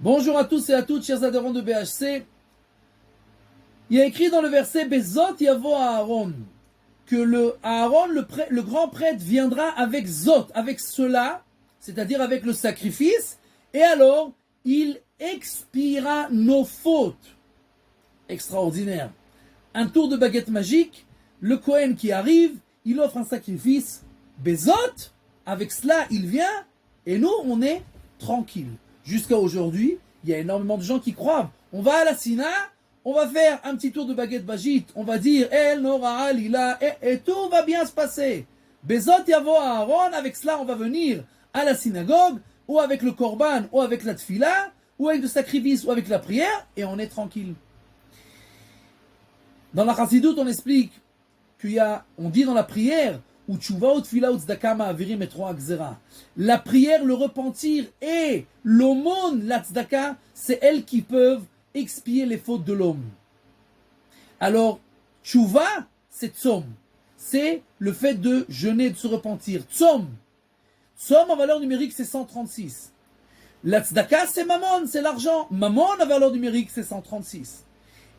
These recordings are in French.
Bonjour à tous et à toutes, chers adhérents de BHC. Il y a écrit dans le verset Bezot Yavo Aaron que Aaron, le grand prêtre, viendra avec Zot, avec cela, c'est-à-dire avec le sacrifice, et alors il expiera nos fautes. Extraordinaire. Un tour de baguette magique, le Kohen qui arrive, il offre un sacrifice, Bezot, avec cela il vient, et nous on est tranquille. Jusqu'à aujourd'hui, il y a énormément de gens qui croient. On va à la Sina, on va faire un petit tour de baguette magique, on va dire El Nora Alila, et tout va bien se passer. Bezot Yavo Aaron, avec cela on va venir à la synagogue, ou avec le korban, ou avec la tfila, ou avec le sacrifice, ou avec la prière, et on est tranquille. Dans la Chassidut, on explique on dit dans la prière, la prière, le repentir et l'aumône, la tzedaka, c'est elles qui peuvent expier les fautes de l'homme. Alors, tchouva, c'est tzom. C'est le fait de jeûner, de se repentir. Tzom. Tzom en valeur numérique, c'est 136. La tzedaka, c'est mammon, c'est l'argent. Mammon en valeur numérique, c'est 136.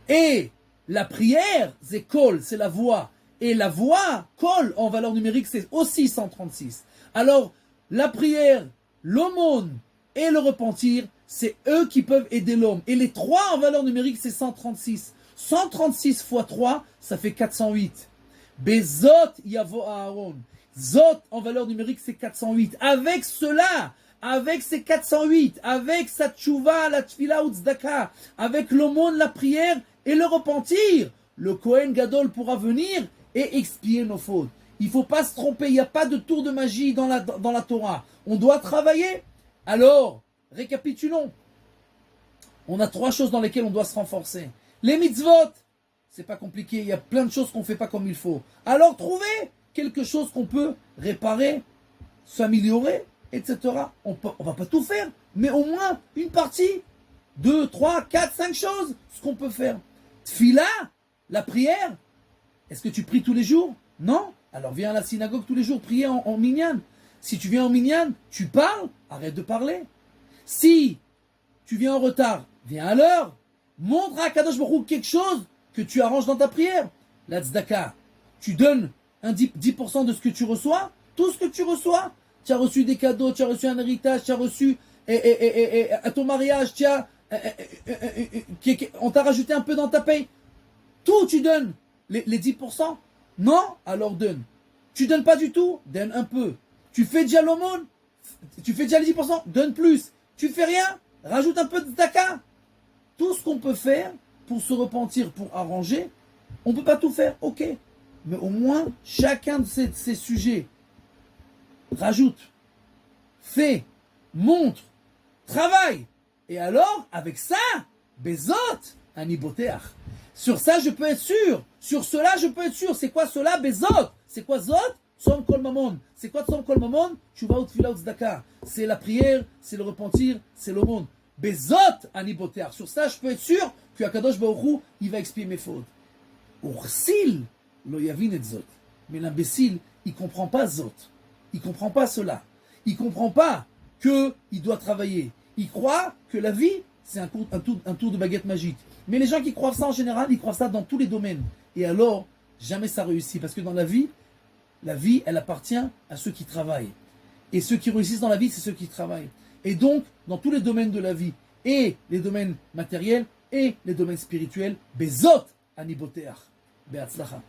Et la prière, c'est kol, c'est la voix. Et la voix, kol, en valeur numérique, c'est aussi 136. Alors, la prière, l'aumône et le repentir, c'est eux qui peuvent aider l'homme. Et les trois en valeur numérique, c'est 136. 136 fois 3, ça fait 408. Bezot yavo Aaron. Zot en valeur numérique, c'est 408. Avec cela, avec ces 408, avec sa tchouva, la tfila ou tzedaka, avec l'aumône, la prière et le repentir, le Kohen Gadol pourra venir et expier nos fautes. Il ne faut pas se tromper, il n'y a pas de tour de magie dans la Torah. On doit travailler. Alors, récapitulons. On a 3 choses dans lesquelles on doit se renforcer. Les mitzvot, c'est pas compliqué, il y a plein de choses qu'on ne fait pas comme il faut. Alors, trouvez quelque chose qu'on peut réparer, s'améliorer, etc. On ne va pas tout faire, mais au moins une partie, 2, 3, 4, 5 choses, ce qu'on peut faire. Tfila, la prière. Est-ce que tu pries tous les jours? Non. Alors viens à la synagogue tous les jours prier en minyan. Si tu viens en minyan, tu parles, arrête de parler. Si tu viens en retard, viens à l'heure. Montre à Kadosh Baruch Hu quelque chose que tu arranges dans ta prière. La tzedaka, tu donnes un 10% de ce que tu reçois. Tout ce que tu reçois. Tu as reçu des cadeaux, tu as reçu un héritage, tu as reçu à ton mariage, on t'a rajouté un peu dans ta paye. Tout tu donnes. Les 10%? Non? Alors donne. Tu donnes pas du tout? Donne un peu. Tu fais déjà l'aumône? Tu fais déjà les 10%? Donne plus. Tu fais rien? Rajoute un peu de tzedaka. Tout ce qu'on peut faire pour se repentir, pour arranger, on ne peut pas tout faire, ok. Mais au moins, chacun de ces sujets rajoute, fait, montre, travaille. Et alors, avec ça, bezot, aniboteach. Sur ça, je peux être sûr. Sur cela, je peux être sûr. C'est quoi cela? Bezot. C'est quoi Zot? Tzom kol mamon. C'est quoi Tzom kol mamon? Tshuva utfila tzedaka. C'est la prière, c'est le repentir, c'est l'aumône. Bezot aniboteach. Sur ça, je peux être sûr que Akadosh Baruch Hu, il va expier mes fautes. Ursil lo yavin et Zot. Mais l'imbécile, il comprend pas Zot. Il comprend pas cela. Il comprend pas que il doit travailler. Il croit que la vie, c'est un tour de baguette magique. Mais les gens qui croient ça en général, ils croient ça dans tous les domaines. Et alors, jamais ça réussit. Parce que dans la vie, elle appartient à ceux qui travaillent. Et ceux qui réussissent dans la vie, c'est ceux qui travaillent. Et donc, dans tous les domaines de la vie, et les domaines matériels, et les domaines spirituels, Bezot aniboteach. Be'atzlacha.